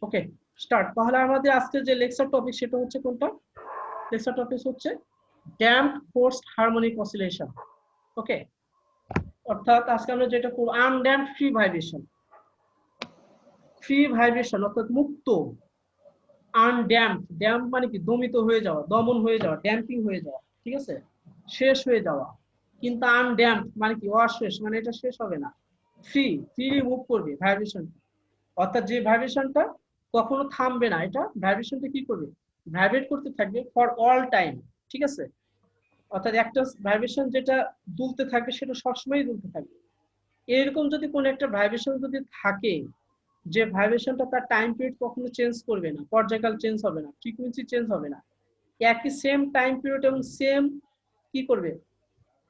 ওকে, start. তাহলে আমাদের আজকে যে লেকচার টপিক সেটা হচ্ছে কোনটা? লেকচার টপিক হচ্ছে ড্যাম্পড ফোর্সড হারমোনিক অসিলেশন। ওকে, অর্থাৎ আজকে আমরা যেটা করব undamped free vibration. Free vibration অর্থাৎ মুক্ত। আনড্যাম্পড, ড্যাম্প মানে কি দমিত হয়ে যাওয়া, দমন হয়ে যাওয়া, ড্যাম্পিং হয়ে যাওয়া, ঠিক আছে, শেষ হয়ে যাওয়া। কিন্তু আনড্যাম্পড মানে কি অশেষ, মানে এটা শেষ হবে না, ফ্রিলি মুভ করবে ভাইব্রেশন। অর্থাৎ যে ভাইব্রেশনটা কখনো থামবে না, এটা ভাইব্রেশনটা কি করবে, ভাইব্রেট করতে থাকবে ফর অল টাইম, ঠিক আছে। অর্থাৎ একটা ভাইব্রেশন যেটা দুলতে থাকবে সেটা সবসময় দুলতে থাকবে। এরকম যদি কোনো একটা ভাইব্রেশন যদি থাকে, যে ভাইব্রেশনটা তার টাইম পিরিয়ড কখনো চেঞ্জ করবে না, পর্যায়কাল চেঞ্জ হবে না, ফ্রিকোয়েন্সি চেঞ্জ হবে না, একই সেম টাইম পিরিয়ড এবং সেম কি করবে,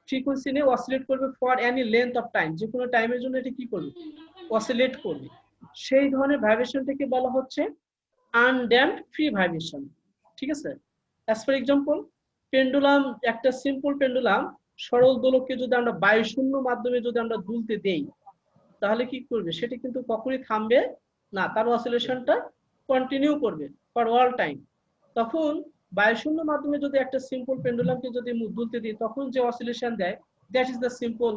ফ্রিকোয়েন্সি নিয়ে অসিলেট করবে for any length of time, যে কোনো টাইমের জন্য এটা কি করবে, অসিলেট করবে, সেই ধরনের ভাইব্রেশনটাকে বলা হচ্ছে আনড্যাম্পড ফ্রি ভাইব্রেশন, ঠিক আছে। অ্যাজ ফর এক্সাম্পল, পেন্ডুলাম, একটা সিম্পল পেন্ডুলাম সরল দোলককে যদি আমরা বায়ু শূন্য মাধ্যমে যদি আমরা দুলতে দেই, তাহলে কি করবে, সেটা কিন্তু কখনোই থামবে না, তার অসিলেশনটা কন্টিনিউ করবে ফর অল টাইম। তখন বায়ুশূন্য মাধ্যমে যদি একটা সিম্পল পেন্ডুলামকে যদি দুলতে দিই, তখন যে অসিলেশন দেয়, that is the simple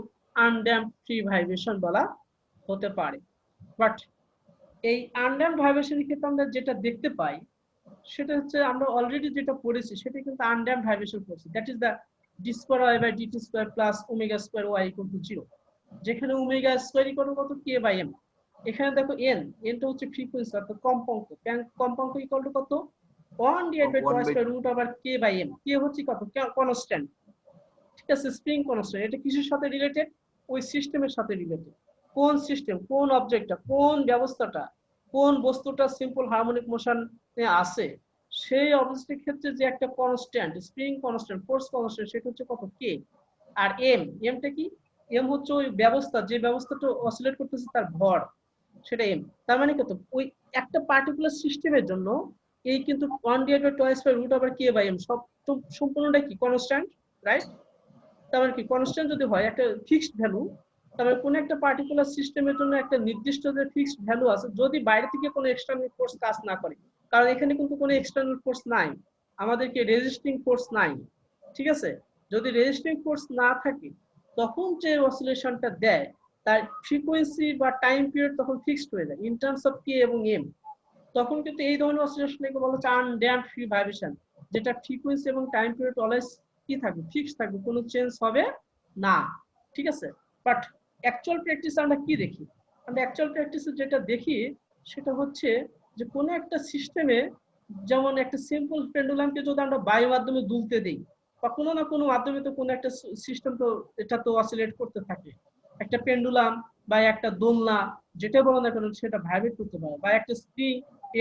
undamped free vibration বলা হতে পারে। বাট এই আনড্যাম্পড ভাইব্রেশনের ক্ষেত্রে আমরা যেটা দেখতে পাই, সেটা হচ্ছে আমরা অলরেডি যেটা পড়েছি সেটা কিন্তু আনড্যাম্পড ভাইব্রেশন পড়ছি, that is the D square Y by DT square plus omega square Y equal to 0, যেখানে ওমেগা স্কয়ার ইকুয়াল টু কত, কে বাই এম। এখানে দেখো এন, এনটা হচ্ছে ফ্রিকোয়েন্সি অর্থাৎ কম্পাঙ্ক, কম্পাঙ্ক ইকুয়াল টু কত, 1 divide by twice by root over K by m. K হচ্ছে কত, কনস্ট্যান্ট, ঠিক আছে, স্প্রিং কনস্ট্যান্ট। এটা কিসের সাথে রিলেটেড, ওই সিস্টেমের সাথে রিলেটেড। কোন সিস্টেম, কোন অবজেক্টটা, কোন ব্যবস্থাটা, কোন বস্তুটা সিম্পল হারমোনিক মোশন আছে, সেই অবজেক্টের ক্ষেত্রে যে একটা constant, spring constant, force constant, সেটা হচ্ছে কত, কে। আর এম, এমটা কি, এম হচ্ছে ওই ব্যবস্থা, যে ব্যবস্থাটা অসিলেট করতেছে তার ভর, সেটা এম। তার মানে কত, ওই একটা পার্টিকুলার সিস্টেমের জন্য এই কিন্তু 1 divide by twice by root over K by M সব সম্পূর্ণটা কি কনস্ট্যান্ট, রাইট। তার মানে কি কনস্ট্যান্ট যদি হয় একটা ফিক্সড ভ্যালু, তারপরে কোন একটা পার্টিকুলার সিস্টেমের জন্য একটা নির্দিষ্ট যে ফিক্সড ভ্যালু আছে, যদি বাইরে থেকে কোনো এক্সটার্নাল ফোর্স কাজ না করে, কারণ এখানে কিন্তু কোনো এক্সটার্নাল ফোর্স নাই, আমাদেরকে রেজিস্টিং ফোর্স নাই, ঠিক আছে। যদি রেজিস্টিং ফোর্স না থাকে, তখন যে অসিলেশনটা দেয় তার ফ্রিকোয়েন্সি বা টাইম পিরিয়ড তখন ফিক্সড হয়ে যায় ইন টার্মস অফ কে এবং এম। তখন কিন্তু এই ধরনের অসিলেশনকে বলা হচ্ছে আনড্যাম্পড ফ্রি ভাইব্রেশন, যেটা ফ্রিকোয়েন্সি এবং টাইম পিরিয়ড অলওয়েজ কি থাকবে, ফিক্সড থাকবে, কোনো চেঞ্জ হবে না, ঠিক আছে। বাট অ্যাকচুয়াল প্র্যাকটিসে আমরা কি দেখি, আমরা অ্যাকচুয়াল প্র্যাকটিসে যেটা দেখি সেটা হচ্ছে যে কোনো একটা সিস্টেমে, যেমন একটা সিম্পল পেন্ডুলামকে যদি আমরা বায়ু মাধ্যমে দুলতে দিই, বা কোনো না কোনো মাধ্যমে তো কোনো একটা সিস্টেম তো এটা তো অসিলেট করতে থাকে। একটা পেন্ডুলাম বা একটা দোলনা, যেটা বলো না কেন, সেটা ভাইব্রেট করতে পারে, বা একটা স্প্রিং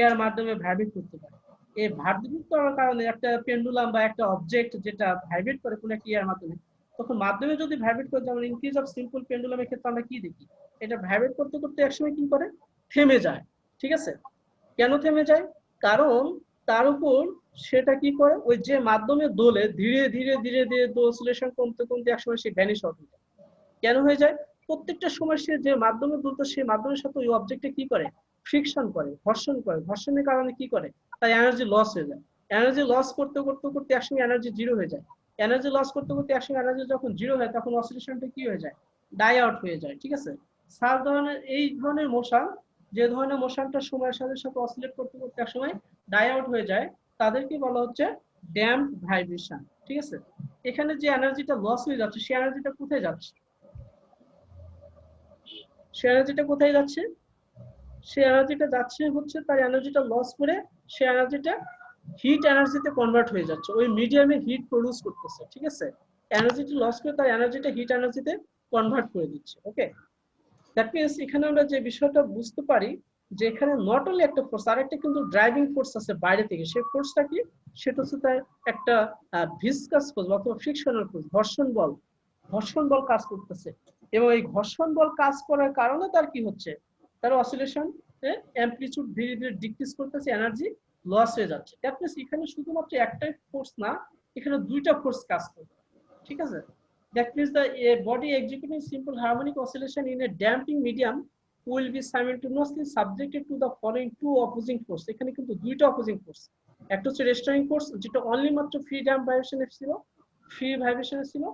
এর মাধ্যমে ভাইব্রেট করতে পারে। এই ভাইব্রেট করার কারণে একটা পেন্ডুলাম বা একটা অবজেক্ট যেটা ভাইব্রেট করে কোনো একটা ইয়ার মাধ্যমে, তখন মাধ্যমে যদি ভাইব্রেট করে, যেমন ইনক্রিজ অফ সিম্পল পেন্ডুলামের ক্ষেত্রে আমরা কি দেখি, এটা ভাইব্রেট করতে করতে একসময় কি করে, থেমে যায়, ঠিক আছে। কেন থেমে যায়, কারণ তার উপর সেটা কি করে, ওই যে মাধ্যমে দোলে ধীরে ধীরে ধীরে ধীরে অসিলেশন কমতে কমতে একসময় সে ভ্যানিশ হয়ে যায়। কেন হয়ে যায়, প্রত্যেকটা সময় সে যে মাধ্যমে দুলতো সেই মাধ্যমের সাথে ওই অবজেক্টে কি করে, ফ্রিকশন করে, ঘর্ষণ করে, ঘর্ষণের কারণে কি করে, তার এনার্জি লস হয়ে যায়। এনার্জি লস করতে করতে করতে একসঙ্গে এনার্জি জিরো হয়ে যায়। এনার্জি লস করতে করতে একসঙ্গে এনার্জি যখন জিরো হয়, তখন অসিলেশনটা কি হয়ে যায়, ডাই আউট হয়ে যায়, ঠিক আছে। সার ধরনের এই ধরনের মোশন, যে ধরনের মোশনটা সময়ের সাথে সাথে অসিলেট করতে করতে একসময় ডাই আউট হয়ে যায়, তাদেরকে বলা হচ্ছে ড্যাম্প ভাইব্রেশন, ঠিক আছে। এখানে যে এনার্জিটা লস হয়ে যাচ্ছে, সেই এনার্জিটা কোথায় যাচ্ছে, সে এনার্জিটা কোথায় যাচ্ছে, সে এনার্জিটা যাচ্ছে হচ্ছে তার এনার্জিটা লস করে, সে এনার্জিটা হিট এনার্জিতে কনভার্ট হয়ে যাচ্ছে, ওই মিডিয়ামে হিট প্রডিউস করতেছে, ঠিক আছে। এনার্জিটা লস করে তার এনার্জিটা হিট এনার্জিতে কনভার্ট করে দিচ্ছে। ওকে, দ্যাট মিনস এখানে আমরা যে বিষয়টা বুঝতে পারি, যে এখানে নট অনলি একটা ফোর্স, আর একটা কিন্তু ড্রাইভিং ফোর্স আছে বাইরে থেকে। সেই ফোর্সটা কি, সেটা হচ্ছে তার একটা ভিসকাস ফোর্স অথবা ফ্রিকশনাল ফোর্স, ঘর্ষণ বল, ঘর্ষণ বল কাজ করতেছে। এবং এই ঘর্ষণ বল কাজ করার কারণে তার কি হচ্ছে, তার অসিলেশন অ্যামপ্লিটিউড ধীরে ধীরে ডিক্রিজ করতেছে, এনার্জি লস হয়ে যাচ্ছে। দ্যাট মিনস এখানে শুধুমাত্র একটাই ফোর্স না, এখানে দুইটা ফোর্স কাজ করবে, ঠিক আছে। That means the body executing simple harmonic oscillation in a damping medium will be simultaneously subjected to the following two opposing force. এখানে কিন্তু দুইটা অপোজিং ফোর্স, একটা হচ্ছে রেস্টোরিং ফোর্স যেটা অনলি মাত্র ফ্রি ড্যাম্প ভাইব্রেশনে ছিল, ফ্রি ভাইব্রেশনে ছিল,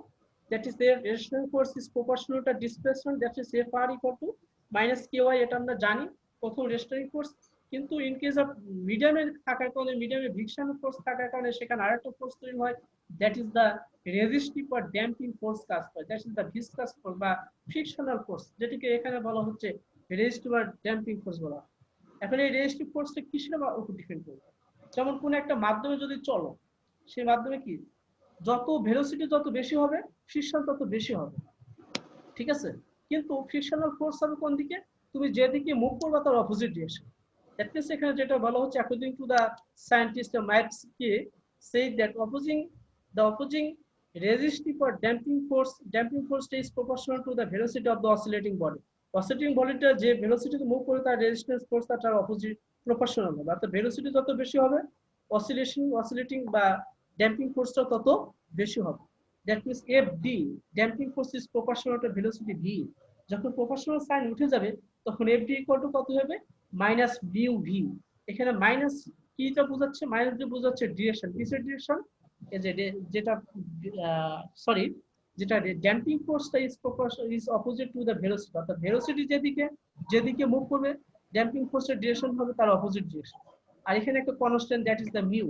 that is their restoring force is proportional to displacement, that is Fr equal to minus ky, এটা আমরা জানি প্রথম রেস্টোরিং ফোর্স। কিন্তু ইন কেস অফ মিডিয়ামে থাকার কারণে, মিডিয়ামে ফ্রিকশনাল ফোর্স থাকার কারণে সেখানে আরেকটা ফোর্স তৈরি হয়, that is the resistive or damping force কাজ করে, that is the viscous force বা ফ্রিকশনাল ফোর্স, যেটাকে এখানে বলা হচ্ছে রেজিস্টিভ or ড্যাম্পিং ফোর্স বলা। এখন এই রেজিস্টিভ ফোর্সটা কিসের উপর ডিপেন্ড করবে? যেমন কোন একটা মাধ্যমে যদি চলো, সেই মাধ্যমে কি যত ভেলোসিটি যত বেশি হবে ফ্রিকশন তত বেশি হবে, ঠিক আছে? কিন্তু ফ্রিকশনাল ফোর্স হবে কোন দিকে? তুমি যেদিকে মুভ করবে তার অপোজিট ডিরেকশন। দ্যাট মিন্স এখানে যেটা বলা হচ্ছে according to the scientist maths কে সেই that opposing resistive or damping force is proportional to the velocity of the oscillating body. Oscillating bodyটা যে ভেলোসিটিতে মুভ করে তার রেজিস্ট্যান্স ফোর্স তার অপোজিট প্রপোর্শনাল হবে, অর্থাৎ ভেলোসিটি যত বেশি হবে অসিলেটিং বা ড্যাম্পিং ফোর্সটা তত বেশি হবে। That means FD damping force is proportional to velocity V। যখন প্রপোর্শনাল সাইন উঠে যাবে তখন FD ইকুয়াল টু কত হবে? Minus mu V. এখানে মাইনাস কিটা বোঝাচ্ছে? মাইনাস দিয়ে বোঝাচ্ছে ডিরেকশন, কিসের ডিরেকশন? এই যে যেটা সরি যেটা ড্যাম্পিং ফোর্সটা is opposite to the velocity, অর্থাৎ ভেলোসিটি যেদিকে মুভ করবে ড্যাম্পিং ফোর্সের ডিরেকশন হবে তার অপোজিট ডিরেকশন। আর এখানে একটা constant that is the mu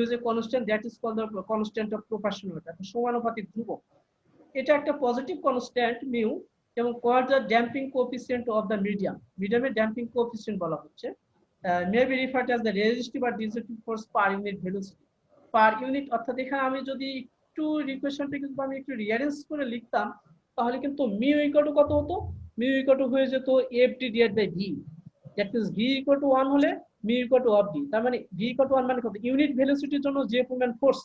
is a constant that is called the constant of proportionality, একটা সমানুপাতিক ধ্রুবক। এটা একটা পজিটিভ কনস্ট্যান্ট মিউ এবং called the damping coefficient of the মিডিয়ামের ড্যাম্পিং কোএফিসিয়েন্ট বলা হচ্ছে, may be referred as the resistive আর destructive force per unit velocity per unit. অর্থাৎ এখানে আমি যদি একটু ইকুয়েশনটা কিন্তু আমি একটু রিঅ্যারেঞ্জ করে লিখতাম তাহলে কিন্তু মিউ ইকুয়াল টু কত হতো? মিউ ইকুয়াল টু হয়ে যেত FD divide by V. That means V equal to 1 হলে mu equal to of D, তার মানে ভি ইকুয়াল টু 1 মানে কত? ইউনিট ভেলোসিটির জন্য যে পরিমাণ ফোর্স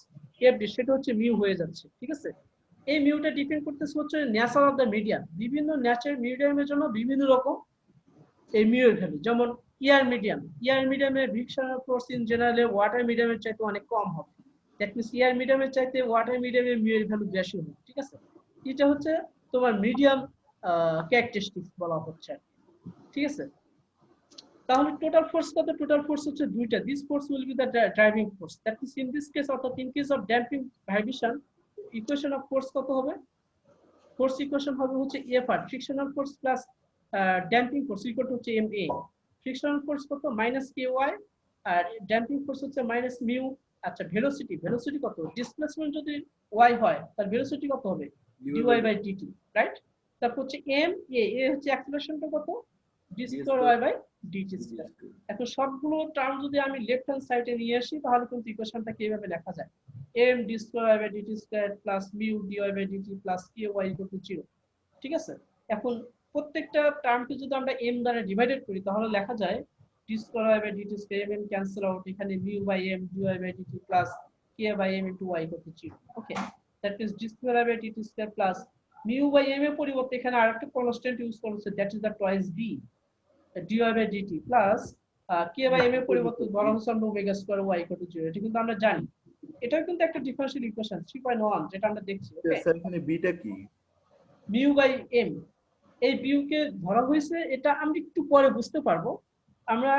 FD সেটা হচ্ছে মিউ হয়ে যাচ্ছে, ঠিক আছে? এই মিউটা ডিপেন্ড করতেছে হচ্ছে নেচার অফ দ্য মিডিয়াম। বিভিন্ন ন্যাচারাল মিডিয়ামের জন্য বিভিন্ন রকম এই মিউ এর ভ্যালু। যেমন এয়ার মিডিয়ামের frictional force in general water মিডিয়ামের চাইতে অনেক কম হবে। দ্যাট মিন্স এয়ার মিডিয়ামের চাইতে ওয়াটার মিডিয়ামের মিউ এর ভ্যালু বেশি হবে, ঠিক আছে? এটা হচ্ছে তোমার মিডিয়াম ক্যারেক্টারিস্টিক্স বলা হচ্ছে, ঠিক আছে? তাহলে টোটাল ফোর্স কত? টোটাল ফোর্স হচ্ছে দুইটা। This force will be the driving force, that means in this case অর্থাৎ in case of damping vibration equation of force কত হবে? ফোর্স ইকুয়েশন হবে হচ্ছে FR frictional force plus damping force equal to হচ্ছে MA। Frictional force কত? Minus KY, আর damping force হচ্ছে minus mu. আচ্ছা, ভেলোসিটি কত? ডিসপ্লেসমেন্ট যদি y হয় তার ভেলোসিটি কত হবে? dy by dt, right? তারপর হচ্ছে MA, হচ্ছে অ্যাক্সিলারেশনটা কত? d square y by dt square. এখন সবগুলো টার্ম যদি আমি লেফট হ্যান্ড সাইডে নিয়ে আসি তাহলে কিন্তু ইকুয়েশনটা কিভাবে লেখা যায়? m d square y by dt square plus mu dy by dt plus ky equal to 0, ঠিক আছে? এখন প্রত্যেকটা টার্মকে যদি আমরা m দ্বারা ডিভাইডেড করি তাহলে লেখা যায় d square y by dt square, m cancel out, এখানে mu by m dy by dt plus k by m into y equal to 0। Okay, that means d square y by dt square plus mu by m এর পরিবর্তে এখানে আরেকটা constant use করা হচ্ছে, that is the twice b dy by dt plus k by m এর পরিবর্তে বলা হচ্ছে আমরা omega square y equal to 0। এটা কিন্তু আমরা জানি, এটাও কিন্তু একটা ডিফারেনশিয়াল ইকুয়েশন 3.1 যেটা আমরা দেখছি। ওকে, স্যার এখানে বিটা কি? মিউ বাই m, এই বিউ কে ধরা হয়েছে, এটা আমরা একটু পরে বুঝতে পারবো। আমরা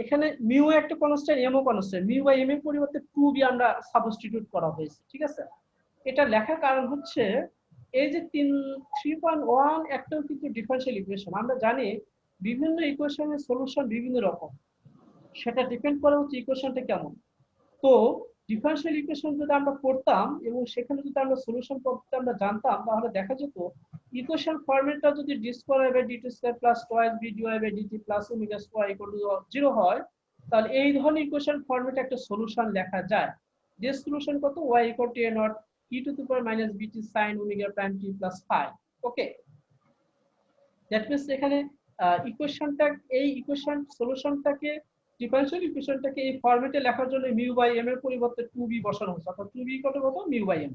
এখানে মিউ একটা কনস্ট্যান্ট, এম ও কনস্ট্যান্ট, মিউ বাই m এর পরিবর্তে 2b আমরা সাবস্টিটিউট করা হয়েছে, ঠিক আছে? এটা লেখার কারণ হচ্ছে এই যে 3.1 একটাও কিন্তু ডিফারেনশিয়াল ইকুয়েশন। আমরা জানি বিভিন্ন ইকুয়েশনের সলিউশন বিভিন্ন রকম, সেটা ডিপেন্ড করে হচ্ছে ইকুয়েশনটা কেমন। তো ডিফারেনশিয়াল ইকুয়েশন যদি আমরা পড়তাম এবং সেখানে যদি আমরা সলিউশন পদ্ধতি আমরা জানতাম তাহলে দেখা যেত ইকুয়েশন ফরম্যাটটা যদি d square by dt square plus twice b dy by dt plus omega square equal to 0 হয়, তাহলে এই ধরনের ইকুয়েশন ফরম্যাটে একটা সলিউশন লেখা যায়। যে সলিউশন কত? y equal two a not e two the power minus bt sin omega prime t plus phi। Okay, that means এখানে ইকুয়েশনটা, এই ইকুয়েশন সলিউশনটাকে, ডিফারেনশিয়াল ইকুয়েশনটাকে এই ফরম্যাটে লেখার জন্য মিউ বাই m এর পরিবর্তে 2b বসানো হয়েছে, অর্থাৎ 2b কত কত? Mu by m।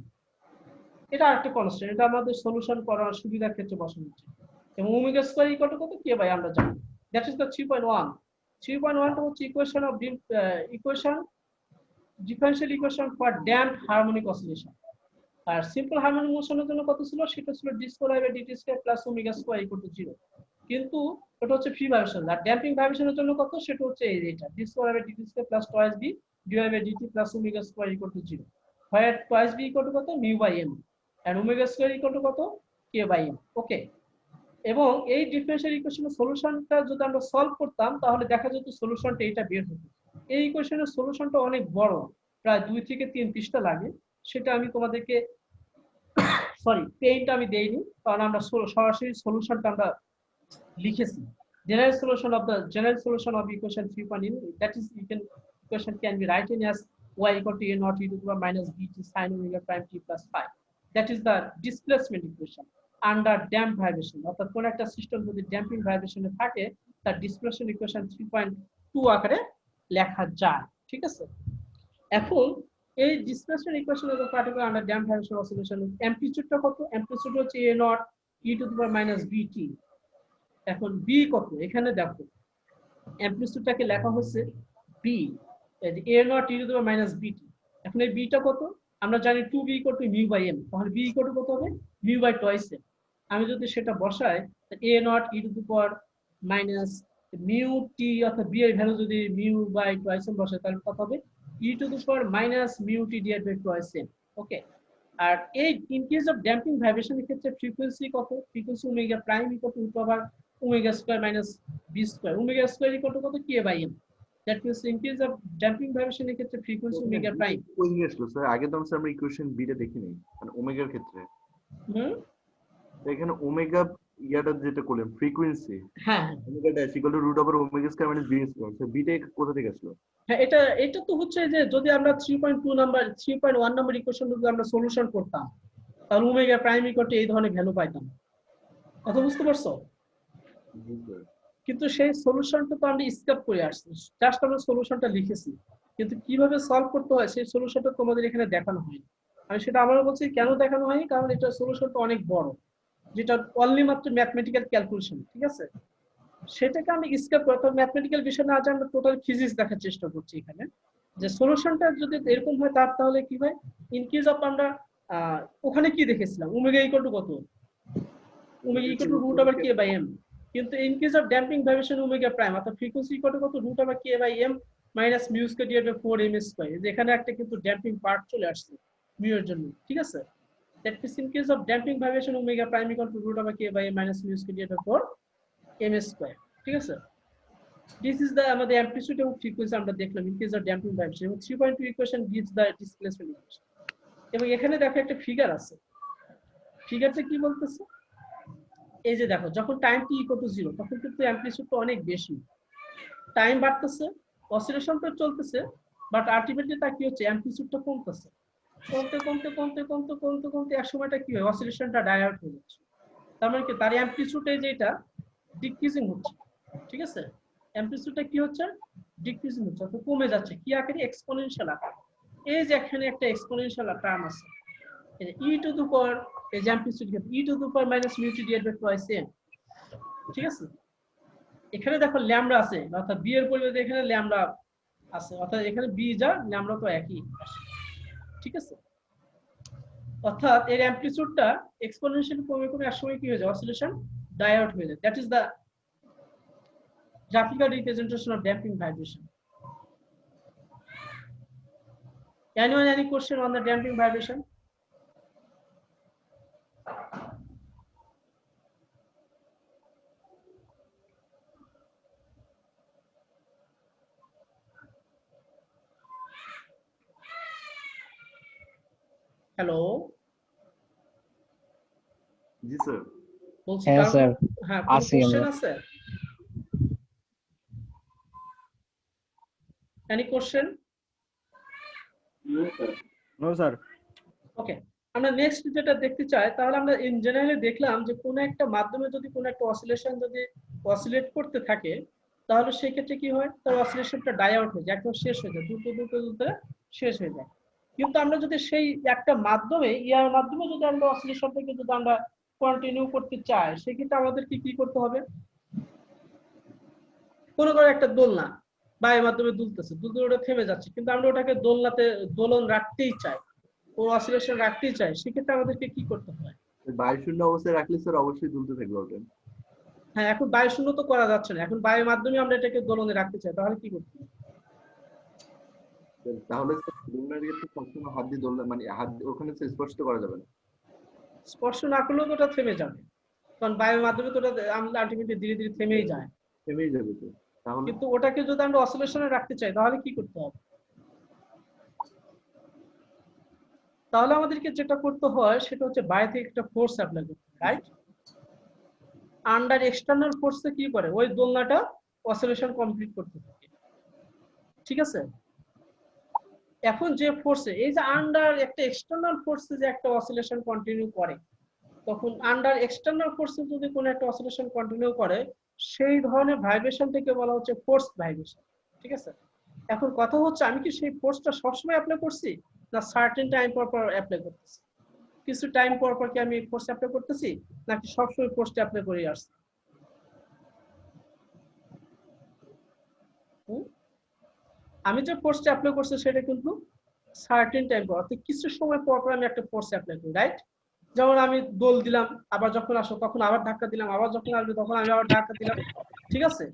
এটা আরেকটা কনস্ট্যান্ট, এটা আমাদের সলিউশন করার সুবিধার ক্ষেত্রে বসানো হচ্ছে। এবং ওমেগা স্কয়ার ইকুয়াল টু কত? k বাই আমরা জানি। That is the 3.1। 3.1 টা হচ্ছে equation of differential equation for damped harmonic oscillation. আর সিম্পল হারমোনিক মোশনের জন্য কত ছিল? সেটা ছিল d square by dt square plus omega square equal to 0। কিন্তু ওটা হচ্ছে ফ্রি ভাইব্রেশন। আর ড্যাম্পিং ভাইব্রেশনের জন্য কত, সেটা হচ্ছে এই এটা d square by DT square plus twice B divide by dt plus omega square equal to 0, where twice b equal to কত, mu by m, and omega square equal to কত, কে বাই এম। ওকে, এবং এই differential ইকুয়েশনের সলিউশনটা যদি আমরা solve করতাম তাহলে দেখা যেত সলিউশনটা এটা বের হতো। এই ইকুয়েশনের সলিউশনটা অনেক বড়, প্রায় 2 থেকে 3 পৃষ্ঠা লাগে। সেটা আমি তোমাদেরকে সরি পেইনটা আমি দেইনি, কারণ আমরা সরাসরি সলিউশনটা আমরা লিখেছি। General solution of the equation 3.0, that is equation can be written as y equal to a naught e to the power minus bt sin omega prime t plus phi. That is the displacement equation under damped vibration. অর্থাৎ কোন একটা system যদি damping ভাইব্রেশনে থাকে তার displacement equation 3.2 আকারে লেখা যায়। ঠিক আছে, এখন এই displacement equation of the particular under damped vibration oscillation অ্যামপ্লিটিউডটা কত, অ্যামপ্লিটিউড হচ্ছে a naught e to the power minus bt। এখন বি কত, এখানে দেখো অ্যামপ্লিটিউডটাকে লেখা হচ্ছে B, A not E to the power minus BT. এখন এই বিটা কত, আমরা জানি 2b equal to mu by M, তাহলে বি ইকুয়াল টু কত হবে, মিউ বাই টয়েস এম। আমি যদি সেটা বসাই, a not E to the power minus mu t, অর্থাৎ বি এর ভ্যালু যদি মিউ বাই টয়েস এম বসাই তাহলে কত হবে, e to the power minus mu T divide by twice m. Okay, আর এই ইন কেস অফ ড্যাম্পিং ভাইব্রেশনের ক্ষেত্রে ফ্রিকোয়েন্সি কত, frequency omega prime equal to power omega square minus b square, omega square equal to কত, k by m। that means in case of damping vibration এর ক্ষেত্রে frequency omega prime ওই আসলো sir, আগে তো আমরা ইকুয়েশন বি টা দেখিনি, মানে ওমেগার ক্ষেত্রে এখানে ওমেগা ইয়াটা যেটা করলেন ফ্রিকোয়েন্সি, হ্যাঁ omega dash equal to root over omega square minus B square, sir beta কোথা থেকে আসলো? হ্যাঁ, এটা তো হচ্ছে যে যদি আমরা 3.2 নাম্বার 3.1 নাম্বার ইকুয়েশন যদি আমরা সলিউশন করতাম তাহলে ওমেগা প্রাইম ইকুয়াল টু এই ধরনের ভ্যালু পাইতাম। কথা বুঝতে পারছো? কিন্তু সেই সলিউশনটা তো আমরা স্কেপ করে আসছি, জাস্ট আমরা সলিউশনটা লিখেছি, কিন্তু কিভাবে সলভ করতে হয় সেই সলিউশনটা তোমাদের এখানে দেখানো হয়নি। আমি সেটা আমরা বলছি কেন দেখানো হয়নি, কারণ এটা সলিউশনটা অনেক বড়, যেটা অনলি মাত্র ম্যাথমেটিক্যাল ক্যালকুলেশন। ঠিক আছে, সেটাকে আমি স্কেপ করে, অর্থাৎ ম্যাথমেটিক্যাল বিষয় না জানলে টোটাল ফিজিক্স দেখার চেষ্টা করছি এখানে, যে সলিউশনটা যদি এরকম হয় তাহলে কি হয়, ইন কেস অফ আমরা ওখানে কি দেখেছিলাম, ওমেগা ইকুয়াল টু কত, omega equal to root over K by m. কিন্তু in case of damping vibration omega prime অর্থাৎ ফ্রিকোয়েন্সি ইকুয়াল টু কত, root over K by M minus mu square divide by 4 M square. এখানে একটা কিন্তু damping part চলে আসছে mu এর জন্য। ঠিক আছে, that means in case of damping vibration omega prime equal to root over K by M minus mu square divide by 4 M square. ঠিক আছে, দিস ইজ দ্য আমাদের অ্যামপ্লিটিউড এবং ফ্রিকোয়েন্সি আমরা দেখলাম in case of damping vibration, এবং 3.2 equation gives the displacement equation. এবং এখানে দেখো একটা ফিগার আছে, ফিগারটা কি বলতেছে, এই যে দেখো যখন টাইম টি ইকুয়াল টু 0 তখন কিন্তু অ্যামপ্লিটিউডটা অনেক বেশি, টাইম বাড়তেছে, অসিলেশনটা চলতেছে, বাট আলটিমেটলি তা কি হচ্ছে, অ্যামপ্লিটিউডটা কমতেছে, কমতে কমতে কমতে কমতে কমতে কমতে এক সময়টা কি হয়, অসিলেশনটা ডায়ার্ট হয়ে যাচ্ছে। তার মানে কি, তার অ্যামপ্লিটিউডে যেটা ডিক্রিজিং হচ্ছে। ঠিক আছে, অ্যামপ্লিটিউডটা কি হচ্ছে, ডিক্রিজিং হচ্ছে, অর্থাৎ কমে যাচ্ছে, কি আকারে, এক্সপোনেনশিয়াল আকারে। এই যে এখানে একটা এক্সপোনেনশিয়াল টার্ম আছে, ই টু দি পাওয়ার, এই যে amplitude E to the power minus mu T divide by twice M. ঠিক আছে, এখানে দেখো ল্যামডা আছে, অর্থাৎ বি এর পরিবর্তে এখানে ল্যামডা আছে, অর্থাৎ এখানে বি যা ল্যামডা তো একই। ঠিক আছে, অর্থাৎ এর অ্যামপ্লিটিউডটা এক্সপোনেনশিয়ালি কমে কমে এক সময় কি হয়ে যায়, অসিলেশন ডায়ার্ট হয়ে যায়। That is the graphical representation of damping vibration. Anyone any question on the damping vibration? Hello, জি স্যার। বলছি হ্যাঁ স্যার, হ্যাঁ, কোন কোশ্চেন আছে? Any question? No sir. Okay, আমরা নেক্সট যেটা দেখতে চাই, তাহলে আমরা ইন জেনারেলি দেখলাম যে কোন একটা মাধ্যমে যদি কোন একটা অসিলেশন যদি অসিলেট করতে থাকে তাহলে সেই ক্ষেত্রে কি হয়, তার অসিলেশনটা ডাই আউট হয়ে যায়, একদম শেষ হয়ে যায়, দ্রুত শেষ হয়ে যায়। কিন্তু আমরা যদি সেই একটা মাধ্যমে মাধ্যমে যদি আমরা অসিলেশনটাকে যদি আমরা কন্টিনিউ করতে চাই সেক্ষেত্রে আমাদেরকে কি করতে হবে, কোনো একটা দোলনা বায়ুর মাধ্যমে দুলতেছে, দুলতে ওটা থেমে যাচ্ছে, কিন্তু আমরা ওটাকে দোলনাতে দোলন রাখতেই চাই, ও অসিলেশন রাখতেই চাই, সেক্ষেত্রে আমাদেরকে কি করতে হয়, বায়ুশূন্য অবস্থায় রাখলে স্যার অবশ্যই দুলতে থাকবে ওটা। হ্যাঁ, এখন বায়ু শূন্য তো করা যাচ্ছে না, এখন বায়ুর মাধ্যমে আমরা এটাকে দোলনে রাখতে চাই, তাহলে কি করতে হবে? তাহলে সিলিন্ডার ক্ষেত্রে সবসময় হাত দিয়ে ধরলে মানে হাত ওখানে তো স্পর্শ করা যাবে না। স্পর্শ না করলেও তো ওটা থেমে যাবে, কারণ বায়ুর মাধ্যমে তো ওটা আমরা আলটিমেটলি ধীরে ধীরে থেমেই যায়। থেমেই যাবে তো। তাহলে কিন্তু ওটাকে যদি আমরা অসিলেশনে রাখতে চাই তাহলে কি করতে হবে? তাহলে আমাদেরকে যেটা করতে হয় সেটা হচ্ছে বাইরে থেকে একটা ফোর্স অ্যাপ্লাই করতে হয়, রাইট? আন্ডার এক্সটার্নাল ফোর্সে কি করে, ওই দোলনাটা অসিলেশন কমপ্লিট করতে থাকে, ঠিক আছে? এখন যে ফোর্সে, এই যে আন্ডার একটা এক্সটার্নাল ফোর্সে যে একটা অসিলেশন কন্টিনিউ করে, তখন আন্ডার এক্সটার্নাল ফোর্সে যদি কোনো একটা অসিলেশন কন্টিনিউ করে, সেই ধরনের ভাইব্রেশনটাকে বলা হচ্ছে ফোর্স ভাইব্রেশন, ঠিক আছে? এখন কথা হচ্ছে আমি কি সেই ফোর্সটা সবসময় অ্যাপ্লাই করছি, না সার্টেন টাইম পর পর অ্যাপ্লাই করতেছি? কিছু টাইম পর পর কি আমি ফোর্স অ্যাপ্লাই করতেছি, নাকি সবসময় ফোর্সটা অ্যাপ্লাই করে আসছি? আমি যে ফোর্সটা অ্যাপ্লাই করছি সেটা কিন্তু সার্টেন টাইম পর, অর্থাৎ কিছু সময় পর পর আমি একটা ফোর্স অ্যাপ্লাই করি, রাইট? যেমন আমি দোল দিলাম, আবার যখন আসো তখন আবার ধাক্কা দিলাম, আবার যখন আসবে তখন আমি আবার ধাক্কা দিলাম, ঠিক আছে?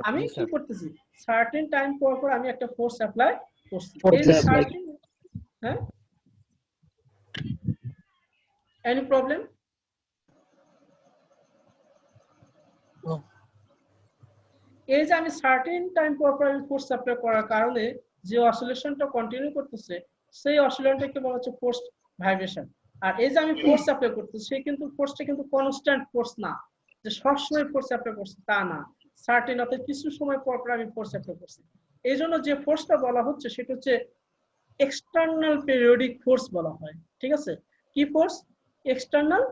আমি জি কি স্যার। করতেছি, সার্টেন টাইম পর পর আমি একটা ফোর্স অ্যাপ্লাই করছি। এই ফোর্স যে অ্যাপ্লাই। সার্টেন, হ্যাঁ, এনি প্রবলেম? এই যে আমি সার্টেন টাইম পর পর আমি ফোর্স অ্যাপ্লাই করার কারণে যে অসিলেশনটা কন্টিনিউ করতেছে, সেই অসিলেশনটাকে বলা হচ্ছে ফোর্স ভাইব্রেশন। আর এই যে আমি ফোর্স অ্যাপ্লাই করতেছি, সেই কিন্তু ফোর্সটা কিন্তু কনস্ট্যান্ট ফোর্স না, যে সবসময় ফোর্স অ্যাপ্লাই করছি তা না, সার্টেন অর্থাৎ কিছু সময় পর পর আমি ফোর্স অ্যাপ্লাই করছি। এই জন্য যে ফোর্সটা বলা হচ্ছে সেটা হচ্ছে এক্সটার্নাল পেরিওডিক ফোর্স বলা হয়, ঠিক আছে? কি force? External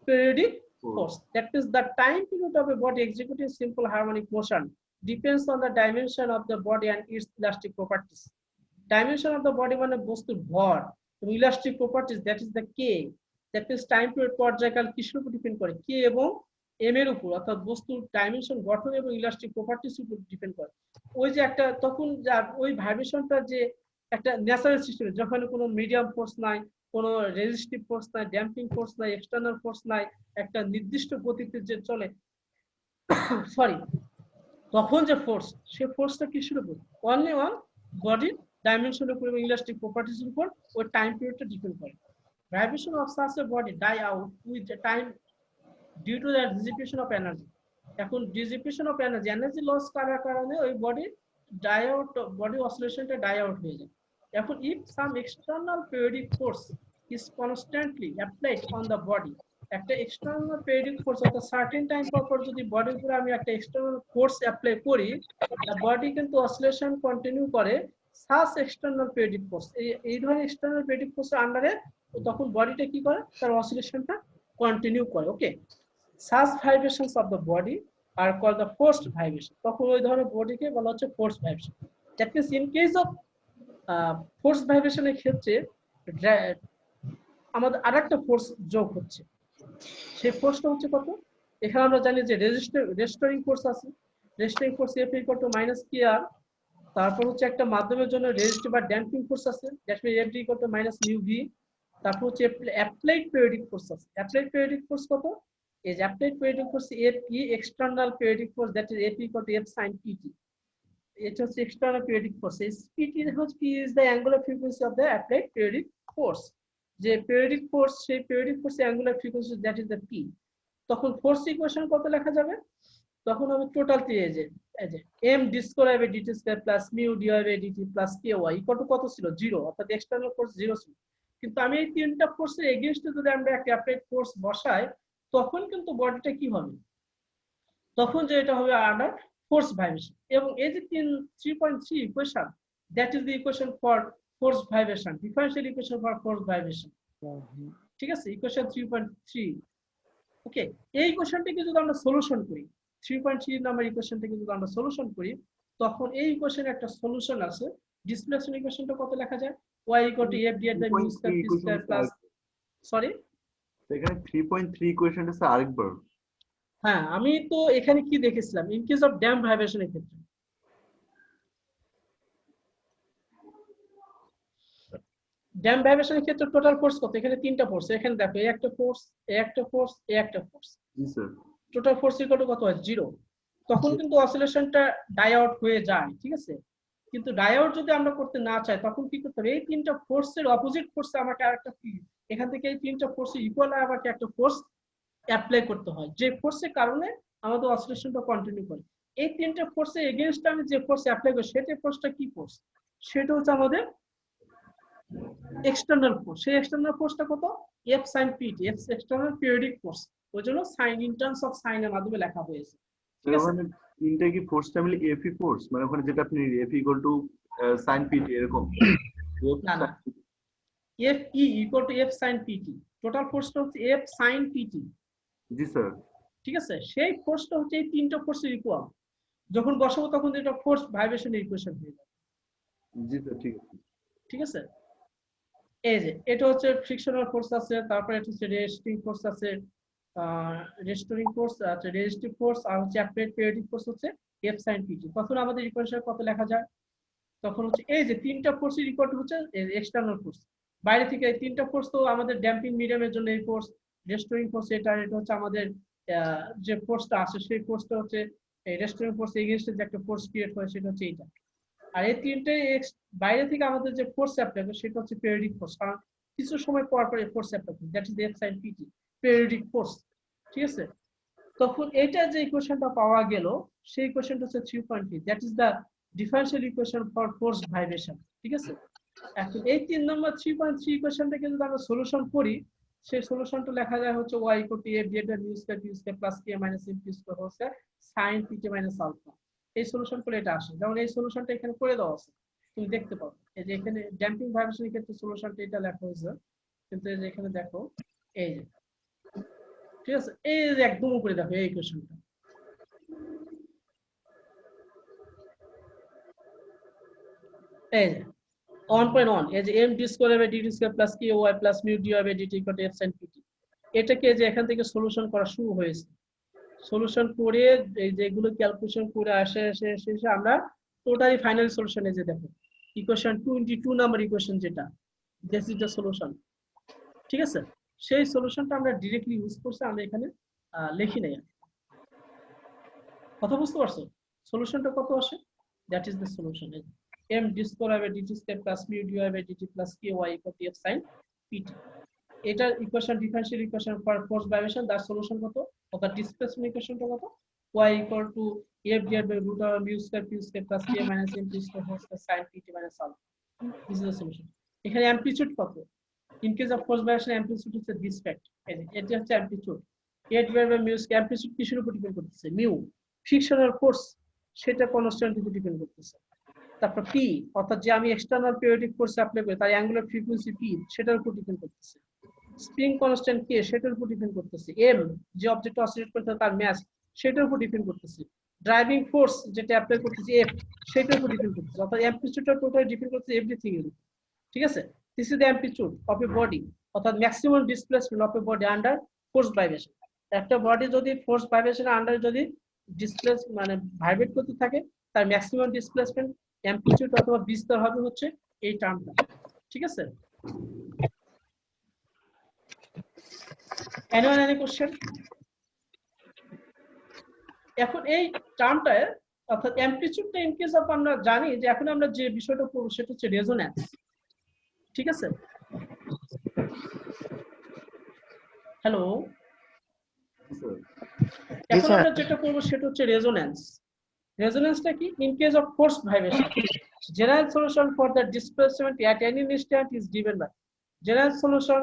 periodic force. That is the time period of a body executing simple harmonic motion depends on the dimension of the body and its elastic properties. Dimension of the body মানে বস্তুর ভর, এবং elastic properties, that is the k, that is time period পর্যায়কাল কিসের উপর depend করে, k এবং m এর উপর, অর্থাৎ বস্তুর ডাইমেনশন, গঠন এবং ইলাস্টিক প্রপার্টিস উপর ডিপেন্ড করে। ওই যে একটা তখন ওই ভাইব্রেশনটা যে একটা ন্যাচারাল সিস্টেম, যখন কোনো মিডিয়াম ফোর্স নাই, কোনো রেজিস্টিভ ফোর্স নাই, ড্যাম্পিং ফোর্স নাই, এক্সটার্নাল ফোর্স নাই, একটা নির্দিষ্ট গতিতে যে চলে, সরি, তখন যে ফোর্স, সেই ফোর্সটা কিসের উপর? অনলি অন বডির ডাইমেনশনের উপর এবং ইলাস্টিক প্রপার্টিসের উপর ওই টাইম পিরিয়ডটা ডিপেন্ড করে। Vibration of such a body die out with the time due to the dissipation of energy. এখন dissipation of energy, energy loss করার কারণে ওই বডি ডাই আউট, বডি অসিলেশনটা ডাই আউট হয়ে যায়। এখন if some external periodic force is constantly applied on the body, একটা external periodic force অর্থাৎ সার্টেন টাইম পর পর যদি বডির উপরে আমি একটা এক্সটার্নাল ফোর্স অ্যাপ্লাই করি, বডি কিন্তু অসিলেশন কন্টিনিউ করে সাস এক্সটার্নাল পিরিয়ডিক ফোর্স, এই ধরনের এক্সটার্নাল পিরিয়ডিক ফোর্সের আন্ডারে তখন বডিটা কি করে, তার অসিলেশনটা কন্টিনিউ করে। ওকে, such vibrations of the body are called the forced vibration, তখন ওই ধরনের বডিকে বলা হচ্ছে forced vibration। that means in case of forced vibration এর ক্ষেত্রে আমাদের আরেকটা ফোর্স যোগ হচ্ছে, সেই ফোর্সটা হচ্ছে কত, এখানে আমরা জানি যে রেস্টোরিং ফোর্স আছে, restoring force F equal to minus kr, তারপর হচ্ছে একটা মাধ্যমের জন্য রেজিস্টিভ বা ড্যাম্পিং ফোর্স আছে, that means F equal to minus mu v, তারপর হচ্ছে অ্যাপ্লাইড পিরিয়ডিক ফোর্স আছে, অ্যাপ্লাইড পিরিয়ডিক ফোর্স কত, is applied periodic force AP external periodic force, that is AP equal to F sin PT. It was external periodic force. PT is the angular frequency of the applied periodic force. যে periodic force, সেই periodic force angular frequency, that is the P. তখন force equation কত লেখা যাবে, তখন আমি total পেয়ে যে এই যে m d square by dt square plus mu dy by dt plus ky equal to কত ছিল, 0, অর্থাৎ এক্সটার্নাল ফোর্স 0 ছিল। কিন্তু আমি এই তিনটা ফোর্সের এগেইনস্টে যদি আমরা একটা অ্যাপ্লাইড ফোর্স বসাই, তখন কিন্তু বডিটা কি হবে, তখন যে এটা হবে আন্ডার ফোর্স ভাইব্রেশন। এবং এই যে 3.3 equation, that is the equation for force vibration, differential equation for force vibration, ঠিক আছে, ইকুয়েশন 3.3। ওকে, এই ইকুয়েশনটাকে যদি আমরা সলিউশন করি, 3.3 নাম্বার ইকুয়েশনটাকে যদি আমরা সলিউশন করি, তখন এই ইকুয়েশনের একটা সলিউশন আছে। ডিসপ্লেসমেন্ট ইকুয়েশনটা কত লেখা যায়, y equal to f divided by mu square p square plus, sorry, এখানে 3.3 ইকুয়েশনটা স্যার আরেকবার। হ্যাঁ, আমি তো এখানে কি দেখেছিলাম, ইন কেস অফ ড্যাম্প ভাইব্রেশনের ক্ষেত্রে, ড্যাম্প ভাইব্রেশনের ক্ষেত্রে টোটাল ফোর্স কত, এখানে তিনটা ফোর্স, এখানে দেখো এই একটা ফোর্স, এই একটা ফোর্স, এই একটা force, G sir. Total force equal to কত হয় 0, তখন কিন্তু অসিলেশনটা ডাই আউট হয়ে যায়, ঠিক আছে। কিন্তু ডাই আউট যদি আমরা করতে না চাই তখন কি করতে হবে, এই তিনটা ফোর্সের অপোজিট ফোর্সে আমাকে আরেকটা এখান থেকে এই তিনটা ফোর্সে ইকুয়াল আমাকে একটা ফোর্স অ্যাপ্লাই করতে হয়, যে ফোর্সের কারণে আমাদের অসিলেশনটা কন্টিনিউ করে। এই তিনটা ফোর্সের এগেইনস্ট আমি যে ফোর্স অ্যাপ্লাই করি সেটা ফোর্সটা কি ফোর্স, সেটা হচ্ছে আমাদের এক্সটার্নাল ফোর্স। সেই এক্সটার্নাল ফোর্সটা কত, F sine PT, F external periodic force, ওই জন্য সাইন ইন টার্মস অফ সাইনের মাধ্যমে লেখা হয়েছে, ঠিক আছে। ওখানে তিনটা কি ফোর্সটা মিলে এফই ফোর্স, মানে ওখানে যেটা আপনি F equal to sine pt এরকম? না না, F e equal to F sine pt, total ফোর্সটা হচ্ছে এফ সাইন পিটি, জি স্যার। ঠিক আছে। সেই ফোর্সটা হচ্ছে এই তিনটা ফোর্সের ইকুয়াল, যখন বসাবো তখন এটা ফোর্স ভাইব্রেশনের ইকুয়েশন হয়ে যাবে। জি স্যার, ঠিক আছে। ঠিক আছে, এই যে এটা হচ্ছে ফ্রিকশনাল ফোর্স আছে, তারপরে এটা হচ্ছে রেজিস্টিং ফোর্স আছে, রেস্টোরিং ফোর্স আছে, রেজিস্টিভ ফোর্স, আর হচ্ছে অ্যাপ্লাইড পিরিয়ডিক ফোর্স হচ্ছে এফ সাইন পিটি। তখন আমাদের ইকুয়েশন কত লেখা যায়, তখন হচ্ছে এই যে তিনটা ফোর্সের ইকুয়াল টু হচ্ছে এক্সটার্নাল ফোর্স, বাইরে থেকে এই তিনটা ফোর্স তো আমাদের ড্যাম্পিং মিডিয়ামের জন্য এই ফোর্স, রেস্টোরিং ফোর্স এটা হচ্ছে আমাদের যে ফোর্সটা আছে সেই ফোর্সটা হচ্ছে এই রেস্টোরিং ফোর্স এগেইনস্ট যে একটা ফোর্স ক্রিয়েট হয় সেটা হচ্ছে এইটা। আর এই তিনটে বাইরে থেকে আমাদের যে ফোর্স অ্যাপ্লাই করে সেটা হচ্ছে পিরিয়ডিক ফোর্স, কারণ কিছু সময় পর পর এই ফোর্স অ্যাপ্লাই করে, that is F sine PT, periodic force, ঠিক আছে। তখন এটা যে ইকুয়েশনটা পাওয়া গেল সেই ইকুয়েশনটা হচ্ছে 3.3, that is the differential equation for force vibration, ঠিক আছে। এখন এই 3 নম্বর 3.3 ইকুয়েশনটাকে যদি আমরা সলিউশন করি, সেই সলিউশনটা লেখা যায় হচ্ছে y = f divided by mu square p square plus k minus m p square whole square sin p t minus alpha. এই সলিউশন করে এটা আসে, যেমন এই সলিউশনটা এখানে করে দেওয়া আছে, তুমি দেখতে পাবে এই যে এখানে ড্যাম্পিং ভাইব্রেশনের ক্ষেত্রে সলিউশনটা এটা লেখা হয়েছে, কিন্তু এই যে এখানে দেখো এই যে, ঠিক আছে, এই যে একদম উপরে দেখো এই ইকুয়েশনটা, এই যে 1.1, এই যে m d square by dt square plus ky plus mu dy by dt equal to f sin pt। এটাকে যে এখান থেকে সলিউশন করা শুরু হয়েছে, সলিউশন করে এই যেগুলো ক্যালকুলেশন করে আসে আমরা টোটালি ফাইনাল সলিউশনে যে দেখো ইকুয়েশন 22 নাম্বার ইকুয়েশন যেটা, দিস ইজ দ্য সলিউশন, ঠিক আছে। সেই সলিউশনটা আমরা ডাইরেক্টলি ইউজ করছি, আমরা এখানে লিখি নাই। কথা বুঝতে পারছো, সলিউশনটা কত আসে, that is the solution, m d square by dt square plus mu dy by dt plus ky equal to f sin pt। এটার equation differential equation for force vibration, তার সলিউশন কত, অর্থাৎ ডিসপ্লেসমেন্ট ইকুয়েশনটা কত, y equal to f divided by root over mu square p square plus k minus m p square whole square sin pt minus alpha. This is the solution. এখানে amplitude কত, in case of force vibration amplitude হচ্ছে this fact, এটা হচ্ছে amplitude, a divided by mu square, amplitude কিসের উপর depend করতেছে, mu, frictional force সেটা কনস্ট্যান্টের উপর ডিপেন্ড করতেছে। তারপর p, অর্থাৎ যে আমি এক্সটার্নাল পিরিয়ডিক ফোর্স অ্যাপ্লাই করি তার অ্যাঙ্গুলার ফ্রিকোয়েন্সি p, সেটার উপর ডিপেন্ড করতেছে। স্প্রিং কনস্ট্যান্ট k, সেটার উপর ডিপেন্ড করতেছে। m, যে অবজেক্ট অসিলেট করতে তার মাস, সেটার উপর ডিপেন্ড করতেছে। ড্রাইভিং ফোর্স যেটা অ্যাপ্লাই করতেছে f, সেটার উপর ডিপেন্ড করতেছে। অর্থাৎ অ্যামপ্লিটিউডটা টোটালি ডিপেন্ড করতেছে এভরিথিং এর উপর, ঠিক আছে। This is the amplitude of a body, অর্থাৎ maximum displacement of a body under force vibration. একটা বডি যদি ফোর্স ভাইব্রেশনের আন্ডারে যদি ডিসপ্লেস মানে ভাইব্রেট করতে থাকে, তার ম্যাক্সিমাম ডিসপ্লেসমেন্ট অ্যামপ্লিটিউড অথবা বিস্তার হবে হচ্ছে এই টার্মটা, ঠিক আছে। anyone any question? এখন এই টার্মটায় অর্থাৎ অ্যামপ্লিটিউডটা ইন কেস অফ আমরা জানি যে এখন আমরা যে বিষয়টা পড়ব সেটা হচ্ছে রেজোন্যান্স, ঠিক আছে। হ্যালো, এখন আমরা যেটা করব সেটা হচ্ছে রেজোন্যান্স। রেজোন্যান্সটা কি, in case of force vibration general solution for the displacement at any instant is given by general solution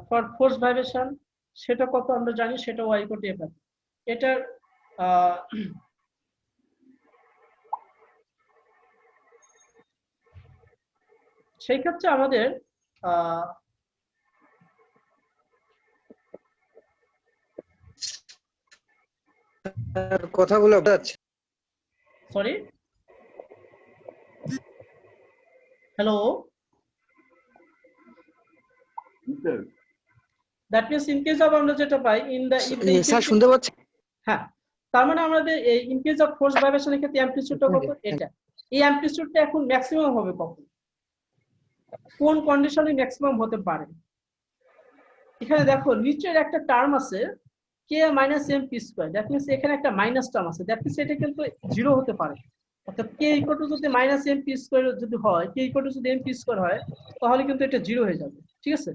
for force vibration, সেটা কত আমরা জানি, সেটা y = f। এটার সেই ক্ষেত্রে আমাদের কথাগুলো যাচ্ছে, sorry, hello, that means in case of আমরা যেটা পাই ইন দা স্যার শুনতে পাচ্ছেন? হ্যাঁ, তার মানে আমাদের এই ইন কেস অফ ফোর্স ভাইব্রেশনের ক্ষেত্রে অ্যামপ্লিটিউডটা কত, এটা। এই অ্যামপ্লিটিউডটা এখন ম্যাক্সিমাম হবে কখন, কোন কন্ডিশনে ম্যাক্সিমাম হতে পারে। এখানে দেখো নিচের একটা টার্ম আছে, k minus M P square, that means এখানে একটা মাইনাস টার্ম আছে, দ্যাট মিনস এটা কিন্তু জিরো হতে পারে। অর্থাৎ কে ইকুয়াল টু যদি মাইনাস এম পি স্কোয়ার যদি হয়, কে ইকুয়াল টু যদি এম পি স্কোয়ার হয়, তাহলে কিন্তু এটা জিরো হয়ে যাবে, ঠিক আছে।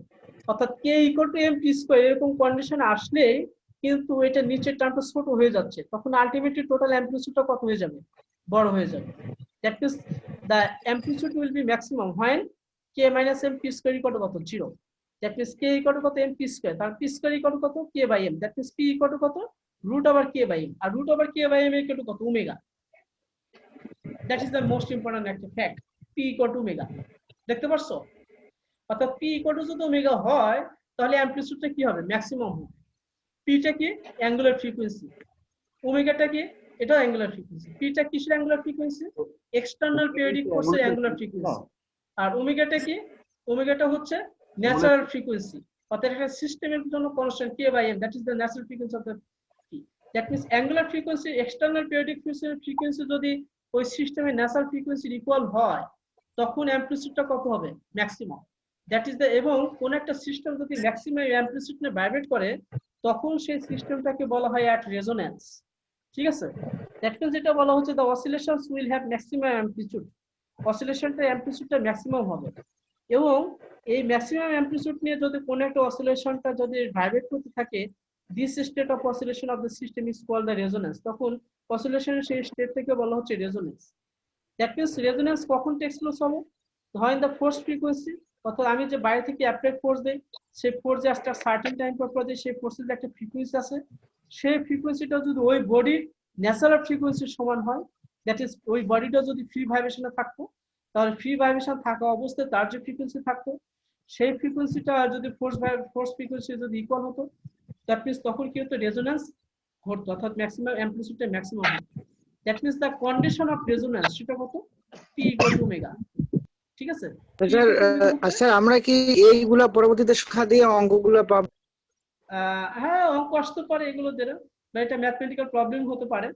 অর্থাৎ k equal to m P square এরকম কন্ডিশন আসলে কিন্তু এটা নিচের টার্মটা ছোট হয়ে যাচ্ছে, তখন আলটিমেটলি টোটাল অ্যামপ্লিটিউডটা কত হয়ে যাবে, বড় হয়ে যাবে। That means the amplitude will be maximum when K minus M P square equal to কত, zero. That means K equal to কত, এম পি স্কোয়ার, তার পি স্কোয়ার ইকুয়াল টু কত, কে by M, that means P equal to কত, root over K by M, আর root over K by M equal to কত, omega. That is the most important একটা fact, P equal two omega. দেখতে পারছো? অর্থাৎ P equal to যদি omega হয় তাহলে অ্যামপ্লিটিউডটা কি হবে, ম্যাক্সিমাম হবে। পিটা কি, অ্যাঙ্গুলার ফ্রিকোয়েন্সি, ওমেগাটা কি, এটা অ্যাঙ্গুলার ফ্রিকোয়েন্সি। পিটা কিসের অ্যাঙ্গুলার ফ্রিকোয়েন্সি, এক্সটার্নাল পিরিয়ডিক ফোর্সের অ্যাঙ্গুলার ফ্রিকোয়েন্সি। আর ওমেগাটা কি, ওমেগাটা হচ্ছে ন্যাচারাল ফ্রিকোয়েন্সি। অর্থাৎ একটা সিস্টেমের জন্য constant K by M, that is the natural frequency of the P. That means angular frequency external periodic frequency যদি ওই সিস্টেমের ন্যাচারাল ফ্রিকোয়েন্সির ইকুয়াল হয় তখন অ্যামপ্লিটিউডটা কত হবে, ম্যাক্সিমাম। দ্যাট ইজ দ্য, এবং কোন একটা সিস্টেম যদি ম্যাক্সিমাম অ্যামপ্লিটিউড নিয়ে ভাইব্রেট করে তখন সেই সিস্টেমটাকে বলা হয় অ্যাট রেজোন্যান্স, ঠিক আছে। দ্যাট মিন্স যেটা বলা হচ্ছে the oscillations will have maximum amplitude, অসিলেশনটা অ্যামপ্লিটিউডটা ম্যাক্সিমাম হবে। এবং এই ম্যাক্সিমাম অ্যামপ্লিটিউড নিয়ে যদি কোনো একটা অসিলেশনটা যদি ভাইব্রেট করতে থাকে, this state of oscillation of the system is called the resonance, তখন অসিলেশনের সেই স্টেট থেকে বলা হচ্ছে রেজোন্যান্স। দ্যাট মিন্স রেজোন্যান্স কখন টেক্স লস হবে, হয় ইন দ্য ফোর্স ফ্রিকোয়েন্সি, অর্থাৎ আমি যে বাইরে থেকে অ্যাপ্লাইড ফোর্স দেই, সেই ফোর্স যে একটা সার্টেন টাইম পর দেয়, সেই ফোর্সের যে একটা ফ্রিকোয়েন্সি আছে, সেই ফ্রিকোয়েন্সিটা যদি ওই বডির ন্যাচারাল ফ্রিকোয়েন্সির সমান হয়, দ্যাট ইজ ওই বডিটা যদি ফ্রি ভাইব্রেশনে থাকতো, তাহলে ফ্রি ভাইব্রেশন থাকা অবস্থায় তার যে ফ্রিকোয়েন্সি থাকতো সেই ফ্রিকোয়েন্সিটা যদি ফোর্স ফ্রিকোয়েন্সি যদি ইকুয়াল হতো, দ্যাট মিন্স তখন কি হতো, রেজোন্যান্স ঘটতো, অর্থাৎ ম্যাক্সিমাম অ্যামপ্লিটিউডটা ম্যাক্সিমাম হতো। That means the condition of resonance সেটা কত, পি ইকুয়াল টু ওমেগা, ঠিক আছে। স্যার আমরা কি এইগুলা পরবর্তীতে শিক্ষা দিয়ে অঙ্কগুলো পাবো? হ্যাঁ, অঙ্ক আসতে পারে এগুলো দ্বারা, বা এটা ম্যাথমেটিক্যাল প্রবলেম হতে পারে।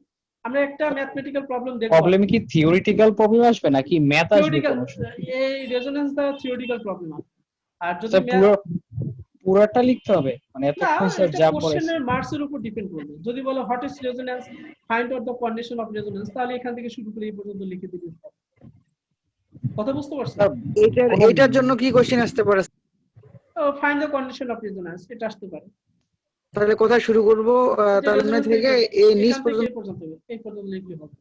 আমরা একটা ম্যাথমেটিক্যাল প্রবলেম দেখব। প্রবলেম কি থিওরিটিক্যাল প্রবলেম আসবে নাকি ম্যাথ আসবে? থিওরিটিক্যাল, এই রেজোন্যান্স দা থিওরিটিক্যাল প্রবলেম আছে। আর যদি পুরোটা লিখতে হবে মানে এতক্ষণ স্যার যা পড়েছে কোশ্চেনের মার্কসের উপর ডিপেন্ড করবে। যদি বলো what is resonance, find out the condition of resonance, তাহলে এখান থেকে শুরু করে এই পর্যন্ত লিখে দিতে হবে। কথা বুঝতে পারছেন? এটার জন্য কি কোশ্চেন আসতে পারে? Find the condition of resonance, এটা আসতে পারে। তাহলে কোথায় শুরু করব? তাহলে থেকে এই নিচ পর্যন্ত এই পর্যন্ত লিখলে হবে,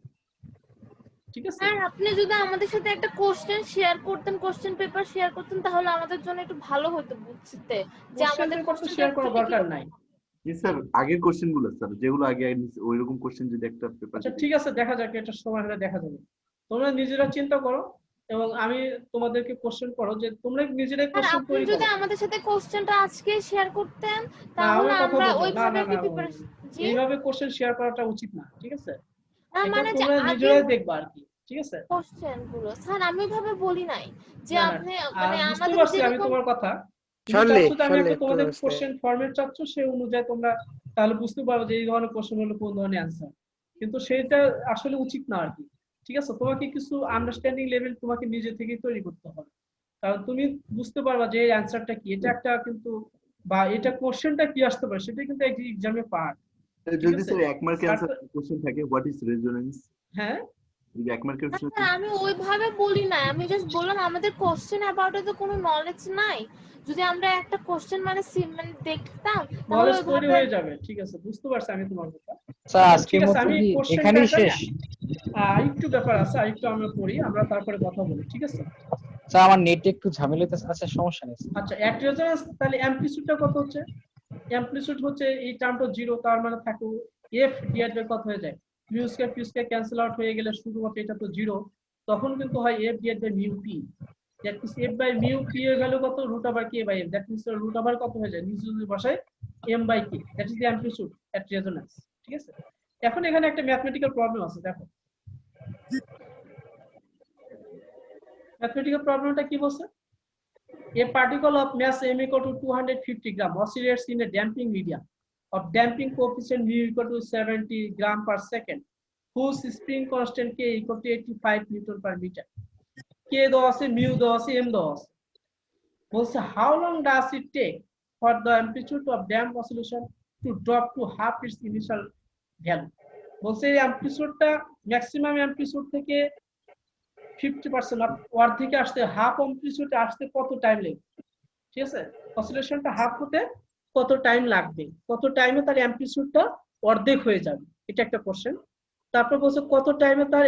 ঠিক আছে। স্যার আপনি যদি আমাদের সাথে একটা কোশ্চেন শেয়ার করতেন, কোশ্চেন পেপার শেয়ার করতেন, তাহলে আমাদের জন্য একটু ভালো হতো বুঝতে, যে আমাদের কোশ্চেন শেয়ার করার দরকার নাই। জি স্যার, আগের কোশ্চেনগুলো স্যার যেগুলো আগে ওইরকম কোশ্চেন যদি একটা পেপার। আচ্ছা ঠিক আছে, দেখা যাক, এটা সময় হলে দেখা যাবে। তোমরা নিজেরা চিন্তা করো এবং আমি তোমাদেরকে কোশ্চেন করো, যে তোমরা নিজেরাই কোশ্চেন তৈরি করো। যদি আমাদের সাথে কোশ্চেনটা আজকে শেয়ার করতেন তাহলে আমরা ওইভাবে প্রিপারেশন। জি, এইভাবে কোশ্চেন শেয়ার করাটা উচিত না, ঠিক আছে। না মানে যে তোমরা নিজেরাই দেখবা আর কি, ঠিক আছে। কোশ্চেন গুলো স্যার আমি ওইভাবে বলি নাই যে আপনি মানে বুঝতে আমাদের পারছি আমি যেরকম তোমার কথা। আমি একটা তোমাদের কোশ্চেন ফরম্যাট চাচ্ছ, সেই অনুযায়ী তোমরা তাহলে বুঝতে পারো যে এই ধরনের কোশ্চেন হলো কোন ধরনের অ্যান্সার, কিন্তু সেটা আসলে উচিত না আর কি, ঠিক আছে। তোমাকে কিছু আন্ডারস্ট্যান্ডিং লেভেল তোমাকে নিজে থেকেই তৈরি করতে হবে, কারণ তুমি বুঝতে পারবা যে এই অ্যান্সারটা কি, এটা একটা কিন্তু, বা এটা কোশ্চেনটা কি আসতে পারে, সেটা কিন্তু একটা এক্সামে পার্ট। যদি স্যার এক মার্কের অ্যানসার কোশ্চেন থাকে হোয়াট ইজ রেজোন্যান্স, হ্যাঁ যদি এক মার্কের স্যার আমি ওইভাবে বলি না, আমি জাস্ট বললাম আমাদের কোশ্চেন অ্যাবাউট এত কোনো নলেজ নাই। যদি আমরা একটা কোশ্চেন মানে দেখতাম নলেজ তৈরি হয়ে যাবে, ঠিক আছে। বুঝতে পারছি আমি তোমার কথা। স্যার আজকে মতো এখানেই শেষ? একটু ব্যাপার আছে, একটু আমরা পড়ি, আমরা তারপরে কথা বলি, ঠিক আছে। স্যার আমার নেট একটু ঝামেলাতে আছে, সমস্যা নেই। আচ্ছা, অ্যাট রেজোন্যান্স তাহলে অ্যামপ্লিটিউডটা কত হচ্ছে, অ্যামপ্লিটিউড হচ্ছে এই টার্মটা 0, তার মানে থাকে f ডিভাইড বাই কত হয়ে যায়, mu square P square cancel out হয়ে গেলে শুধুমাত্র এটা তো 0, তখন কিন্তু হয় f divide by mu p. That means f by mu p এর ভ্যালু কত, root over k by m, that means root over কত হয়ে যায়, নিচে যদি বসাই m by k, that is the amplitude at resonance, ঠিক আছে। এখন এখানে একটা ম্যাথমেটিক্যাল প্রবলেম আছে, দেখো ম্যাথমেটিক্যাল প্রবলেমটা কি বলছে। A particle of mass m equal to 250 gram oscillates in a damping medium of damping coefficient mu equal to 70 gram per second, whose spring constant k equal to 85 newton per meter. K দেওয়া আছে, mu দেওয়া আছে, m দেওয়া আছে। বলছে how long does it take for the amplitude of damp oscillation to drop to half its initial value. বলছে এই অ্যামপ্লিটিউডটা maximum amplitude থেকে 50% অর্ধেকে আসতে, হাফ অ্যামপ্লিটিউডে আসতে কত টাইম লাগবে, ঠিক আছে, অসিলেশনটা হাফ হতে কত টাইম লাগবে, কত টাইমে তার অ্যামপ্লিটিউডটা অর্ধেক হয়ে যাবে, এটা একটা কোশ্চেন। তারপর বলছে কত টাইমে তার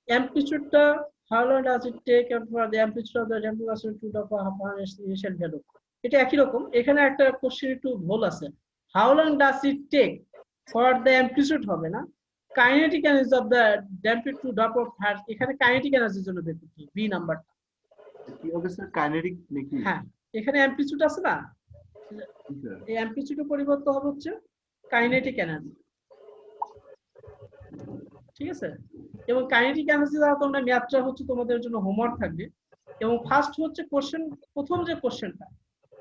অ্যামপ্লিটিউডটা, how long does it take for the amplitude of the damping oscillator to drop half its initial value, এটা একই রকম। এখানে একটা কোশ্চেন একটু ভুল আছে, how long does it take for the amplitude হবে না, kinetic energy of the damping to drop of half, এখানে কাইনেটিক এনার্জির জন্য বের করতে বি নাম্বারটা। কি হবে স্যার, কাইনেটিক নাকি? হ্যাঁ, এখানে অ্যামপ্লিটিউড আছে না, এই অ্যামপ্লিটিউডের পরিবর্তন হবে হচ্ছে কাইনেটিক এনার্জি, ঠিক আছে। এবং কাইনেটিক এনার্জি দ্বারা তোমরা ম্যাথটা হচ্ছে তোমাদের জন্য হোমওয়ার্ক থাকবে। এবং ফার্স্ট হচ্ছে কোশ্চেন, প্রথম যে কোশ্চেনটা,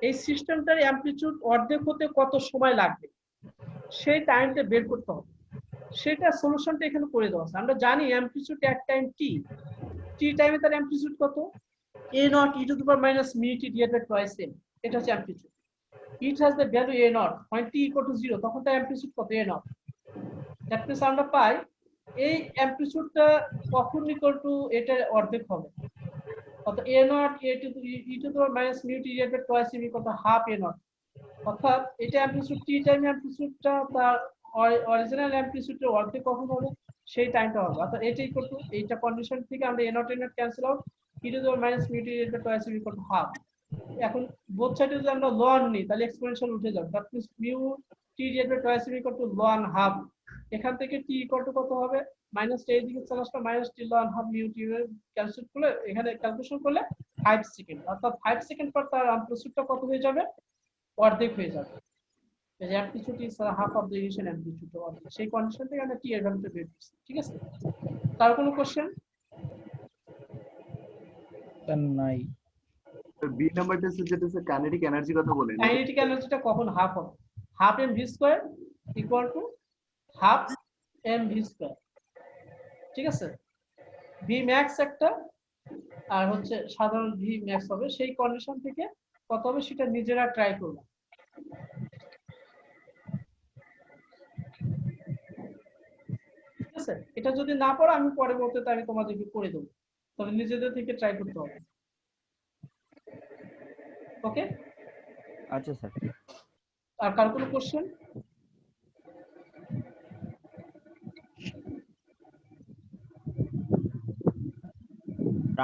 এই সিস্টেমটার অ্যামপ্লিটিউড অর্ধেক হতে কত সময় লাগবে সেই টাইমটা বের করতে হবে, সেটা সলিউশনটা এখানে করে দেওয়া আছে। আমরা জানি অ্যামপ্লিটিউড এট টাইম টি, টি টাইমে তার অ্যামপ্লিটিউড কত, a naught e to the power minus mu t divided by twice m, এটা হচ্ছে amplitude. it has the value a naught when t equal to 0, তখন তার অ্যামপ্লিটিউড কত, a naught। দ্যাট মিন্স আমরা পাই এই অ্যামপ্লিটিউডটা কখন ইকুয়াল টু এটা অর্ধেক হবে, অর্থাৎ a naught e to the power minus mu t divided by twice m equal to half a naught, অর্থাৎ এটা অ্যামপ্লিটিউড টি টাইম অ্যামপ্লিটিউডটা তার অরিজিনাল অ্যামপ্লিটিউডের অর্ধেক কখন হবে সেই টাইমটা হবে, অর্থাৎ এটা ইকুয়াল টু, এইটা কন্ডিশন থেকে আমরা a naught cancel out, e to the power minus mu t divided by twice m equal to half। এখন বোথ সাইডে যদি আমরা ln নিই তাহলে এক্সপোনেনশিয়াল উঠে যাবে, that means mu t divided by twice m equal to ln half। এখান থেকে t ইকুয়াল টু কত হবে, মাইনাস টা এদিকে চলে আসবে, minus t ln half mu t calculate করলে, এখানে ক্যালকুলেশন করলে 5 সেকেন্ড, অর্থাৎ 5 সেকেন্ড পর তার অ্যামপ্লিটিউডটা কত হয়ে যাবে, অর্ধেক হয়ে যাবে। এই যে amplitude is half of the initial amplitude, অর্ধেক, সেই কন্ডিশন থেকে আমরা t এর ভ্যালুটা বের করছি, ঠিক আছে। তার কোনো কোশ্চেন নাই। বি নাম্বারটা যেটা স্যার কাইনেটিক এনার্জি কথা বলেন, কাইনেটিক এনার্জিটা কখন হাফ হবে, half M V square equal to half M V square, ঠিক আছে। ভি ম্যাক্স একটা আর হচ্ছে সাধারণ ভি ম্যাক্স হবে, সেই কন্ডিশন থেকে কত হবে সেটা নিজেরা ট্রাই করবে, ঠিক আছে। এটা যদি না পারো আমি পরবর্তীতে আমি তোমাদেরকে করে দেবো, তবে নিজেদের থেকে ট্রাই করতে হবে, ওকে। আচ্ছা স্যার। আর কার কোনো কোশ্চেন?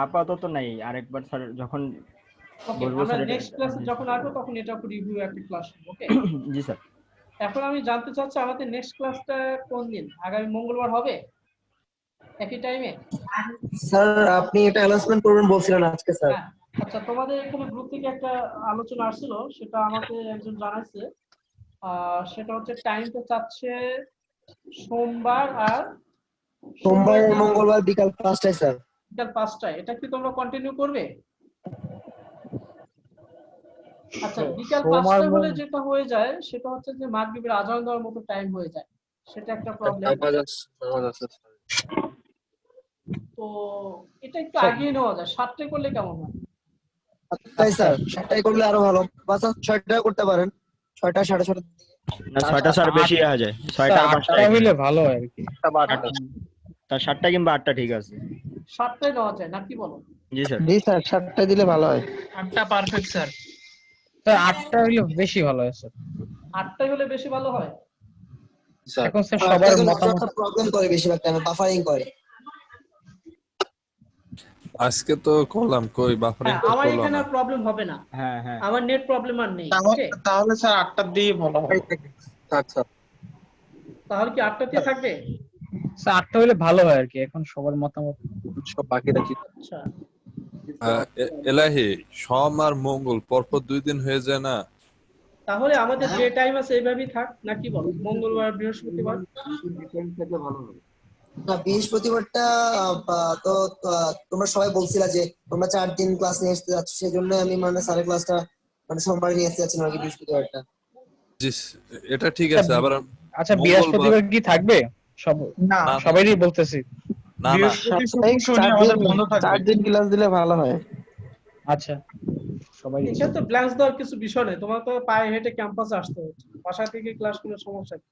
আপাতত নাই, আরেকবার স্যার যখন ওকে, বলবো আমরা স্যার এটা। নেক্সট ক্লাসে যখন আসবো তখন এটা একটু রিভিউ একটা ক্লাস, ওকে। জি স্যার। এখন আমি জানতে চাচ্ছি আমাদের নেক্সট ক্লাসটা কোন দিন, আগামী মঙ্গলবার হবে একই টাইমে? স্যার আপনি এটা অ্যানাউন্সমেন্ট করবেন বলছিলেন আজকে স্যার। হ্যাঁ, আচ্ছা, তোমাদের এখানে গ্রুপ থেকে একটা আলোচনা আসছিল, সেটা আমাকে একজন জানাইছে, সেটা হচ্ছে টাইমটা চাচ্ছে সোমবার আর মঙ্গলবার বিকাল 5টায় স্যার। বিকাল 5টায়। এটা কি তোমরা কন্টিনিউ করবে? আচ্ছা, বিকাল 5টায় হলে যেটা হয়ে যায় সেটা হচ্ছে যে মাগরিবের আজান দেওয়ার মতো টাইম হয়ে যায়, সেটা একটা প্রবলেম। তো এটা একটু আগিয়ে নেওয়া যায়, 7টায় করলে কেমন হয়? তাই স্যার 7টায় করলে আরো ভালো, বাস 6টায় করতে পারেন, 6টা 6:30। না 6টা স্যার বেশি হয়ে যায়, 6টা 8টা হইলে ভালো হয় আর কি। তার 7টা কিংবা 8টা ঠিক আছে। 7টায় নেওয়া যায় না, কি বলো? জি স্যার। জি স্যার 7টায় দিলে ভালো হয়। 8টা পারফেক্ট স্যার। স্যার 8টা হইলে বেশি ভালো হয় স্যার। 8টায় হলে বেশি ভালো হয়। এখন স্যার সবার মতামত প্রবলেম করে বেশিরভাগ টাইমে বাফারিং করে। আজকে তো করলাম কই বাফারিং হ্যাঁ, তো আমার করলাম এখানে না। আর প্রবলেম হবে না, হ্যাঁ হ্যাঁ। আমার নেট প্রবলেম আর নেই, ওকে। তাহলে স্যার 8টা দিয়ে ভালো হবে। আচ্ছা তাহলে কি 8টাতে থাকবে? স্যার 8টা হইলে ভালো হয় আর কি, এখন সবার মতামত সব বাকিটা কি। আচ্ছা, এলাহি সোম আর মঙ্গল পরপর 2 দিন হয়ে যায় না? তাহলে আমাদের যে টাইম আছে এইভাবেই থাক, নাকি বলো? মঙ্গলবার বৃহস্পতিবার থাকলে ভালো হবে। না বৃহস্পতিবারটা তো তোমরা সবাই বলছিলা যে তোমরা 4 দিন ক্লাস নিয়ে আসতে যাচ্ছ, সেজন্য আমি মানে স্যারের ক্লাসটা মানে সোমবার নিয়ে আসতে যাচ্ছি নাকি বৃহস্পতিবারটা। জি এটা ঠিক আছে। আবার আচ্ছা বৃহস্পতিবার কি থাকবে? সব না, সবাইরই বলতেছি। না না বৃহস্পতি শুক্র শনি আমাদের বন্ধ থাকবে। 4 দিন ক্লাস দিলে ভালো হয়। আচ্ছা সবাই এখানে তো ব্ল্যাঙ্কস দেওয়ার কিছু বিষয় নেই, তোমার তো পায়ে হেঁটে ক্যাম্পাসে আসতে হচ্ছে, বাসা থেকে ক্লাস করলে সমস্যা কি?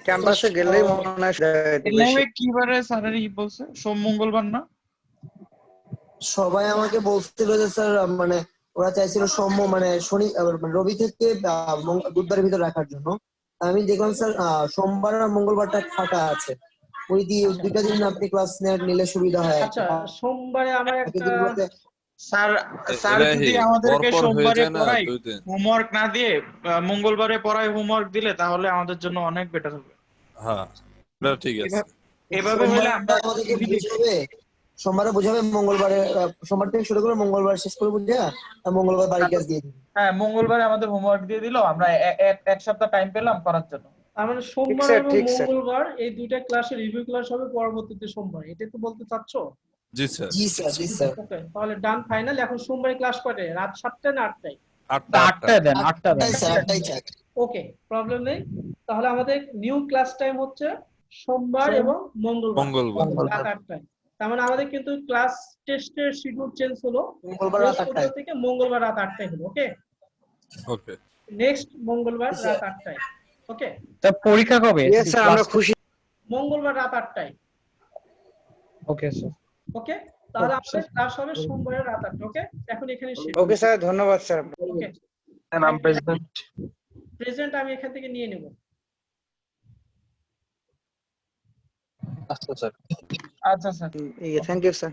ক্যাম্পাসে গেলেই মনে হয় এলামে কি বারে স্যারের ই বলছে সোম মঙ্গলবার না? সবাই আমাকে বলছিল যে স্যার মানে ওরা চাইছিল মানে শনি মানে রবি থেকে বুধবারের ভিতর রাখার জন্য। আমি দেখলাম স্যার সোমবার আর মঙ্গলবারটা ফাঁকা আছে, ওই দুইটা দিন আপনি ক্লাস নিলে সুবিধা হয়। আচ্ছা, সোমবারে আমার বাকি একটা দিনগুলোতে স্যার স্যার এরা যদি হে, আমাদেরকে পরপর হয়ে সোমবারে যায় না পড়ায় 2 দিন। হোমওয়ার্ক না দিয়ে মঙ্গলবারে পড়ায় হোমওয়ার্ক দিলে তাহলে আমাদের জন্য অনেক বেটার হবে। হ্যাঁ এটা ঠিক আছে। এভাবে হলে আমরা আমাদেরকে বুঝাবে, সোমবারে বুঝাবে, মঙ্গলবারে সোমবার থেকে শুরু করে মঙ্গলবার শেষ করে বুঝে মঙ্গলবার বাড়ি ক্লাস দিয়ে দিবে। হ্যাঁ মঙ্গলবারে আমাদের হোমওয়ার্ক দিয়ে দিল, আমরা এক সপ্তাহ টাইম পেলাম করার জন্য। তার মানে সোমবার স্যার, এবং ঠিক স্যার। মঙ্গলবার এই দুইটা ক্লাসের রিভিউ ক্লাস হবে পরবর্তীতে সোমবার, এটা তো বলতে চাচ্ছো? জি স্যার। জি স্যার, জি স্যার। ওকে, তাহলে ডান ফাইনাল। এখন সোমবারে ক্লাস করে রাত 7টায় না 8টায়? 8টা দেন, 8টা দেন। স্যার 8টাই চাই। ওকে, প্রবলেম নেই। তাহলে আমাদের নিউ ক্লাস টাইম হচ্ছে সোমবার এবং মঙ্গলবার রাত 8টায়। তার মানে আমাদের কিন্তু ক্লাস টেস্টের শিডিউল চেঞ্জ হলো, মঙ্গলবার রাত 8টায় বৃহস্পতিবার থেকে মঙ্গলবার রাত 8টায় হলো। ওকে, ওকে নেক্সট মঙ্গলবার রাত 8টায়। ওকে, তা পরীক্ষা কবে? ইয়েস স্যার, আমরা খুশি। মঙ্গলবার রাত 8টায়। Okay sir. ওকে, তাহলে আমাদের ক্লাস হবে সোমবার রাত 8টায়। ওকে, এখন এখানে শেষ। ওকে স্যার, ধন্যবাদ স্যার। ওকে, নাম প্রেসিডেন্ট প্রেজেন্ট আমি এখান থেকে নিয়ে নেব। আচ্ছা স্যার। Thank you sir.